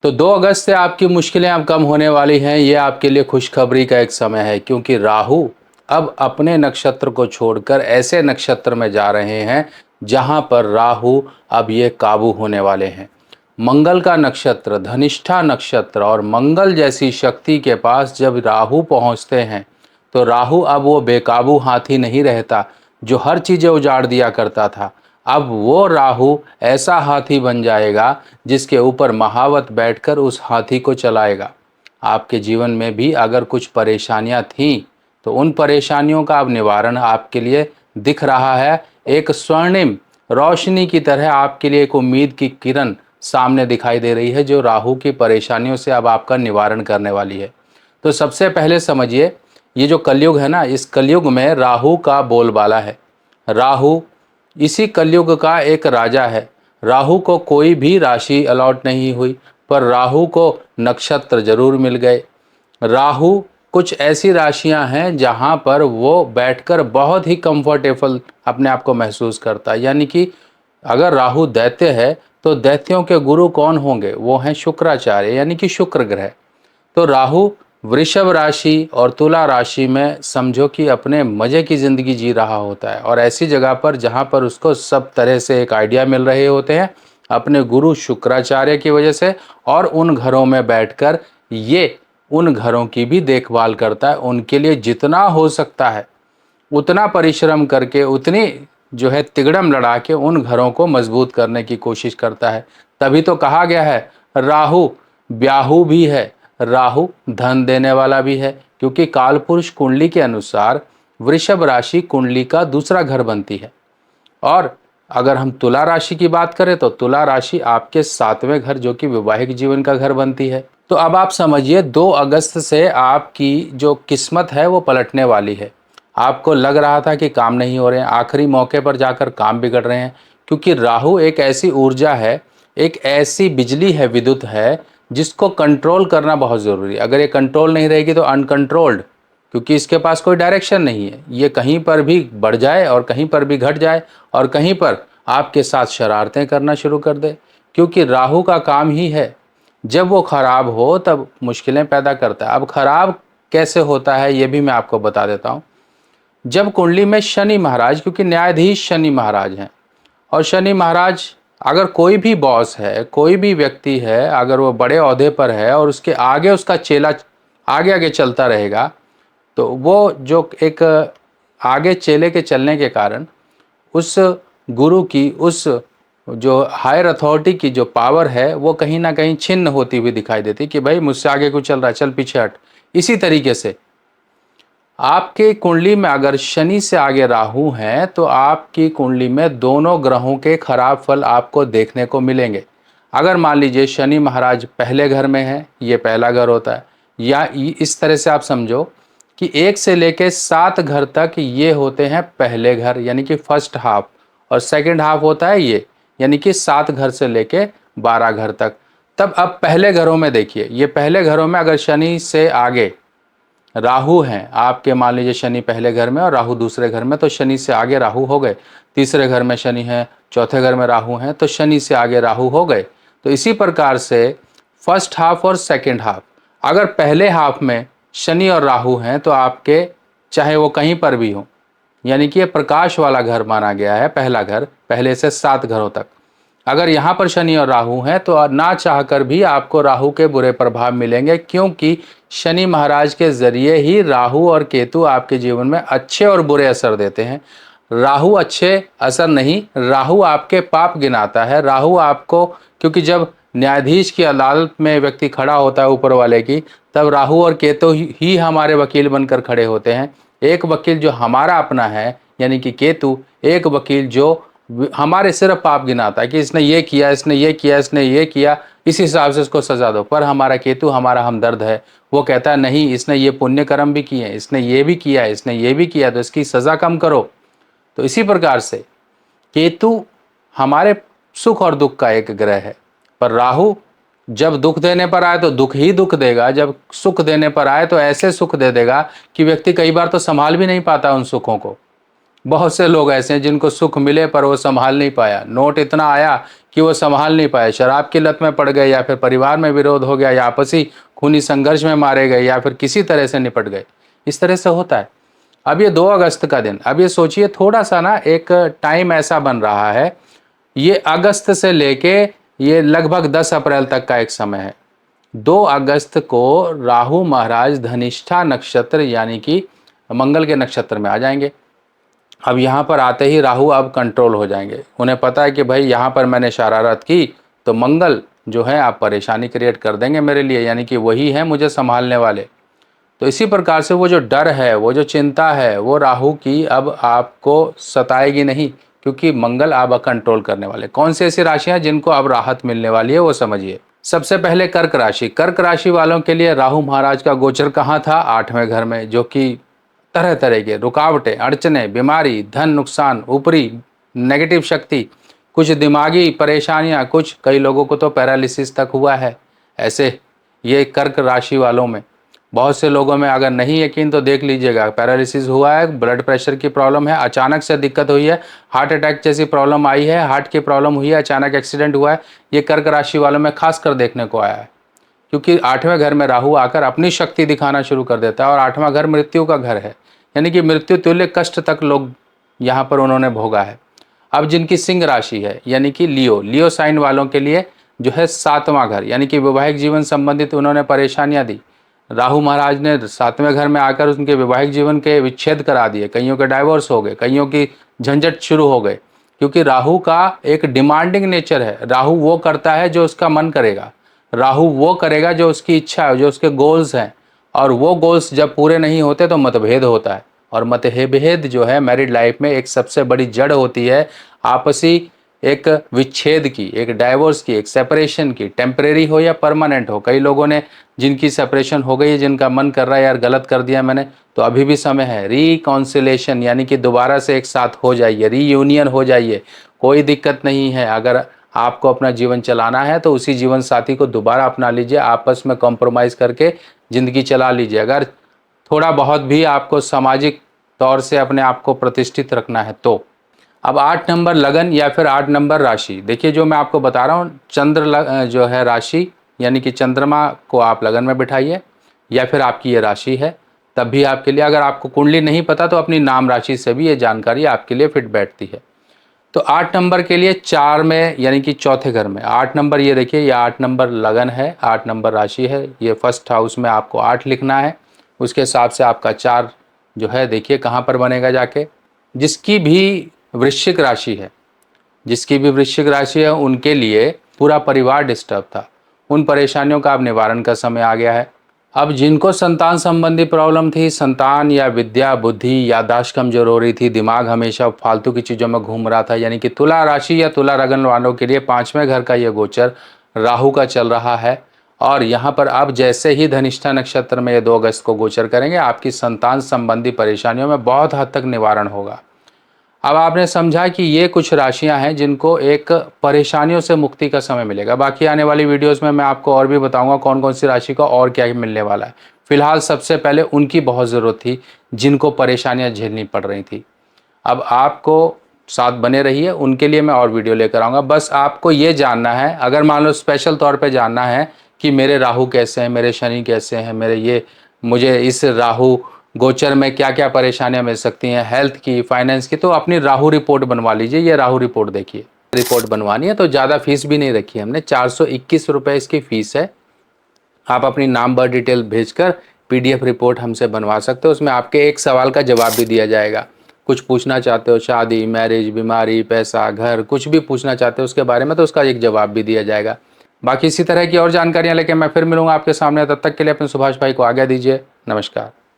तो 2 अगस्त से आपकी मुश्किलें अब कम होने वाली हैं। ये आपके लिए खुशखबरी का एक समय है, क्योंकि राहु अब अपने नक्षत्र को छोड़कर ऐसे नक्षत्र में जा रहे हैं जहां पर राहु अब ये काबू होने वाले हैं। मंगल का नक्षत्र, धनिष्ठा नक्षत्र और मंगल जैसी शक्ति के पास जब राहु पहुंचते हैं तो राहु अब वो बेकाबू हाथी नहीं रहता जो हर चीजें उजाड़ दिया करता था। अब वो राहु ऐसा हाथी बन जाएगा जिसके ऊपर महावत बैठकर उस हाथी को चलाएगा। आपके जीवन में भी अगर कुछ परेशानियां थीं तो उन परेशानियों का अब निवारण आपके लिए दिख रहा है। एक स्वर्णिम रोशनी की तरह आपके लिए एक उम्मीद की किरण सामने दिखाई दे रही है, जो राहु की परेशानियों से अब आपका निवारण करने वाली है। तो सबसे पहले समझिए, ये जो कलयुग है ना, इस कलयुग में राहु का बोलबाला है। राहु इसी कलयुग का एक राजा है। राहु को कोई भी राशि अलॉट नहीं हुई, पर राहु को नक्षत्र जरूर मिल गए। राहु कुछ ऐसी राशियां हैं जहां पर वो बैठकर बहुत ही कंफर्टेबल अपने आप को महसूस करता है। यानी कि अगर राहु दैत्य है तो दैत्यों के गुरु कौन होंगे? वो हैं शुक्राचार्य, यानी कि शुक्र ग्रह। तो राहु वृषभ राशि और तुला राशि में समझो कि अपने मजे की जिंदगी जी रहा होता है, और ऐसी जगह पर जहां पर उसको सब तरह से एक आइडिया मिल रहे होते हैं अपने गुरु शुक्राचार्य की वजह से। और उन घरों में बैठकर ये उन घरों की भी देखभाल करता है, उनके लिए जितना हो सकता है उतना परिश्रम करके, उतनी जो है तिगड़म लड़ा के उन घरों को मजबूत करने की कोशिश करता है। तभी तो कहा गया है राहु ब्याहु भी है, राहु धन देने वाला भी है, क्योंकि कालपुरुष कुंडली के अनुसार वृषभ राशि कुंडली का दूसरा घर बनती है। और अगर हम तुला राशि की बात करें तो तुला राशि आपके 7वें घर, जो कि वैवाहिक जीवन का घर बनती है। तो अब आप समझिए, 2 अगस्त से आपकी जो किस्मत है वो पलटने वाली है। आपको लग रहा था कि काम नहीं हो रहे हैं, आखिरी मौके पर जाकर काम बिगड़ रहे हैं, क्योंकि राहु एक ऐसी ऊर्जा है, एक ऐसी बिजली है, विद्युत है, जिसको कंट्रोल करना बहुत ज़रूरी है। अगर ये कंट्रोल नहीं रहेगी तो अनकंट्रोल्ड, क्योंकि इसके पास कोई डायरेक्शन नहीं है, ये कहीं पर भी बढ़ जाए और कहीं पर भी घट जाए और कहीं पर आपके साथ शरारतें करना शुरू कर दे। क्योंकि राहु का काम ही है, जब वो खराब हो तब मुश्किलें पैदा करता है। अब खराब कैसे होता है ये भी मैं आपको बता देता हूँ। जब कुंडली में शनि महाराज, क्योंकि न्यायाधीश शनि महाराज हैं, और शनि महाराज अगर कोई भी बॉस है, कोई भी व्यक्ति है, अगर वो बड़े ओहदे पर है और उसके आगे उसका चेला आगे आगे चलता रहेगा, तो वो जो एक आगे चेले के चलने के कारण उस गुरु की, उस जो हायर अथॉरिटी की जो पावर है वो कहीं ना कहीं छिन्न होती हुई दिखाई देती कि भाई मुझसे आगे कोई चल रहा है, चल पीछे हट। इसी तरीके से आपके कुंडली में अगर शनि से आगे राहु हैं तो आपकी कुंडली में दोनों ग्रहों के खराब फल आपको देखने को मिलेंगे। अगर मान लीजिए शनि महाराज पहले घर में है, ये पहला घर होता है, या इस तरह से आप समझो कि 1 से लेके 7 घर तक ये होते हैं पहले घर, यानी कि फर्स्ट हाफ, और सेकंड हाफ होता है ये, यानी कि 7 घर से लेके 12 घर तक। तब अब पहले घरों में देखिए, ये पहले घरों में अगर शनि से आगे राहु हैं, आपके मान लीजिए शनि पहले घर में और राहु दूसरे घर में, तो शनि से आगे राहु हो गए। तीसरे घर में शनि है, चौथे घर में राहु हैं, तो शनि से आगे राहु हो गए। तो इसी प्रकार से फर्स्ट हाफ और सेकंड हाफ, अगर पहले हाफ में शनि और राहु हैं तो आपके चाहे वो कहीं पर भी हो, यानी कि ये प्रकाश वाला घर माना गया है, पहला घर, पहले से 7 घरों तक। अगर यहाँ पर शनि और राहु हैं तो ना चाहकर भी आपको राहु के बुरे प्रभाव मिलेंगे, क्योंकि शनि महाराज के जरिए ही राहु और केतु आपके जीवन में अच्छे और बुरे असर देते हैं। राहु अच्छे असर नहीं, राहु आपके पाप गिनाता है। राहु आपको, क्योंकि जब न्यायाधीश की अदालत में व्यक्ति खड़ा होता है ऊपर वाले की, तब राहु और केतु ही हमारे वकील बनकर खड़े होते हैं। एक वकील जो हमारा अपना है यानी कि केतु, एक वकील जो हमारे सिर्फ पाप गिनाता है कि इसने ये किया, इसने ये किया, इसने ये किया, इस हिसाब से इसको सजा दो। पर हमारा केतु हमारा हमदर्द है, वो कहता है नहीं, इसने ये पुण्य कर्म भी किए, इसने ये भी किया, इसने ये भी किया, तो इसकी सजा कम करो। तो इसी प्रकार से केतु हमारे सुख और दुख का एक ग्रह है, पर राहु जब दुख देने पर आए तो दुख ही दुख देगा, जब सुख देने पर आए तो ऐसे सुख दे देगा कि व्यक्ति कई बार तो संभाल भी नहीं पाता उन सुखों को। बहुत से लोग ऐसे हैं जिनको सुख मिले पर वो संभाल नहीं पाया। नोट इतना आया कि वो संभाल नहीं पाए, शराब की लत में पड़ गए, या फिर परिवार में विरोध हो गया, या आपसी खूनी संघर्ष में मारे गए, या फिर किसी तरह से निपट गए। इस तरह से होता है। अब ये 2 अगस्त का दिन, अब ये सोचिए थोड़ा सा ना एक टाइम ऐसा बन रहा है, ये अगस्त से लेके ये लगभग 10 अप्रैल तक का एक समय है। 2 अगस्त को राहु महाराज धनिष्ठा नक्षत्र यानी कि मंगल के नक्षत्र में आ जाएंगे। अब यहाँ पर आते ही राहु अब कंट्रोल हो जाएंगे। उन्हें पता है कि भाई यहाँ पर मैंने शरारत की तो मंगल जो है आप परेशानी क्रिएट कर देंगे मेरे लिए, यानी कि वही है मुझे संभालने वाले। तो इसी प्रकार से वो जो डर है, वो जो चिंता है, वो राहु की अब आपको सताएगी नहीं, क्योंकि मंगल आप कंट्रोल करने वाले। कौन सी ऐसी राशियां जिनको अब राहत मिलने वाली है वो समझिए। सबसे पहले कर्क राशि। कर्क राशि वालों के लिए राहु महाराज का गोचर कहाँ था? 8वें घर में, जो कि तरह तरह के रुकावटें, अड़चने, बीमारी, धन नुकसान, ऊपरी नेगेटिव शक्ति, कुछ दिमागी परेशानियां, कुछ कई लोगों को तो पैरालिसिस तक हुआ है। ऐसे ये कर्क राशि वालों में, बहुत से लोगों में अगर नहीं यकीन तो देख लीजिएगा, पैरालिसिस हुआ है, ब्लड प्रेशर की प्रॉब्लम है, अचानक से दिक्कत हुई है, हार्ट अटैक जैसी प्रॉब्लम आई है, हार्ट की प्रॉब्लम हुई है, अचानक एक्सीडेंट हुआ है। ये कर्क राशि वालों में खासकर देखने को आया है, क्योंकि 8वें घर में राहु आकर अपनी शक्ति दिखाना शुरू कर देता है, और 8वां घर मृत्यु का घर है, यानी कि मृत्यु तुल्य कष्ट तक लोग यहाँ पर उन्होंने भोगा है। अब जिनकी सिंह राशि है यानी कि लियो साइन वालों के लिए जो है 7वां घर, यानी कि वैवाहिक जीवन संबंधित उन्होंने परेशानियां दी। राहु महाराज ने 7वें घर में आकर उनके वैवाहिक जीवन के विच्छेद करा दिए, कईयों के डाइवोर्स हो गए, कईयों की झंझट शुरू हो गए, क्योंकि राहु का एक डिमांडिंग नेचर है। राहु वो करता है जो उसका मन करेगा, राहु वो करेगा जो उसकी इच्छा है, जो उसके गोल्स हैं, और वो गोल्स जब पूरे नहीं होते तो मतभेद होता है। और मतभेद जो है मैरिड लाइफ में एक सबसे बड़ी जड़ होती है, आपसी एक विच्छेद की, एक डाइवोर्स की, एक सेपरेशन की, टेम्परेरी हो या परमानेंट हो। कई लोगों ने जिनकी सेपरेशन हो गई है, जिनका मन कर रहा है यार गलत कर दिया मैंने, तो अभी भी समय है रिकॉन्सिलेशन, यानी कि दोबारा से एक साथ हो जाइए, रीयूनियन हो जाइए, कोई दिक्कत नहीं है। अगर आपको अपना जीवन चलाना है तो उसी जीवन साथी को दोबारा अपना लीजिए, आपस में कॉम्प्रोमाइज़ करके ज़िंदगी चला लीजिए। अगर थोड़ा बहुत भी आपको सामाजिक तौर से अपने आप को प्रतिष्ठित रखना है तो। अब 8 नंबर लगन या फिर 8 नंबर राशि। देखिए जो मैं आपको बता रहा हूँ, जो है राशि, यानी कि चंद्रमा को आप लगन में बिठाइए, या फिर आपकी ये राशि है, तब भी आपके लिए, अगर आपको कुंडली नहीं पता तो अपनी नाम राशि से भी ये जानकारी आपके लिए फिट बैठती है। तो 8 नंबर के लिए 4 में, यानी कि चौथे घर में 8 नंबर, ये देखिए ये 8 नंबर लगन है, 8 नंबर राशि है, ये फर्स्ट हाउस में आपको 8 लिखना है। उसके हिसाब से आपका 4 जो है देखिए कहाँ पर बनेगा जाके। जिसकी भी वृश्चिक राशि है, जिसकी भी वृश्चिक राशि है, उनके लिए पूरा परिवार डिस्टर्ब था, उन परेशानियों का अब निवारण का समय आ गया है। अब जिनको संतान संबंधी प्रॉब्लम थी, संतान या विद्या, बुद्धि, याददाश्त कमजोर हो रही थी, दिमाग हमेशा फालतू की चीज़ों में घूम रहा था, यानी कि तुला राशि या तुला लगन वालों के लिए 5वें घर का ये गोचर राहु का चल रहा है। और यहाँ पर अब जैसे ही धनिष्ठा नक्षत्र में ये 2 अगस्त को गोचर करेंगे, आपकी संतान संबंधी परेशानियों में बहुत हद तक निवारण होगा। अब आपने समझा कि ये कुछ राशियां हैं जिनको एक परेशानियों से मुक्ति का समय मिलेगा। बाकी आने वाली वीडियोस में मैं आपको और भी बताऊंगा कौन कौन सी राशि का और क्या मिलने वाला है। फिलहाल सबसे पहले उनकी बहुत ज़रूरत थी जिनको परेशानियां झेलनी पड़ रही थी। अब आपको साथ बने रहिए, उनके लिए मैं और वीडियो लेकर आऊँगा। बस आपको ये जानना है, अगर मान लो स्पेशल तौर पर जानना है कि मेरे राहु कैसे हैं, मेरे शनि कैसे हैं, मुझे इस राहु गोचर में क्या क्या परेशानियां मिल सकती हैं, हेल्थ की, फाइनेंस की, तो अपनी राहु रिपोर्ट बनवा लीजिए। ये राहु रिपोर्ट देखिए, रिपोर्ट बनवानी है तो ज़्यादा फीस भी नहीं रखी है हमने, 421 रुपये इसकी फ़ीस है। आप अपनी नाम बर डिटेल भेजकर PDF रिपोर्ट हमसे बनवा सकते हो। उसमें आपके एक सवाल का जवाब भी दिया जाएगा। कुछ पूछना चाहते हो, शादी, मैरिज, बीमारी, पैसा, घर, कुछ भी पूछना चाहते हो उसके बारे में, तो उसका एक जवाब भी दिया जाएगा। बाकी इसी तरह की और जानकारियाँ लेके मैं फिर मिलूंगा आपके सामने। तब तक के लिए अपने सुभाष भाई को आज्ञा दीजिए। नमस्कार।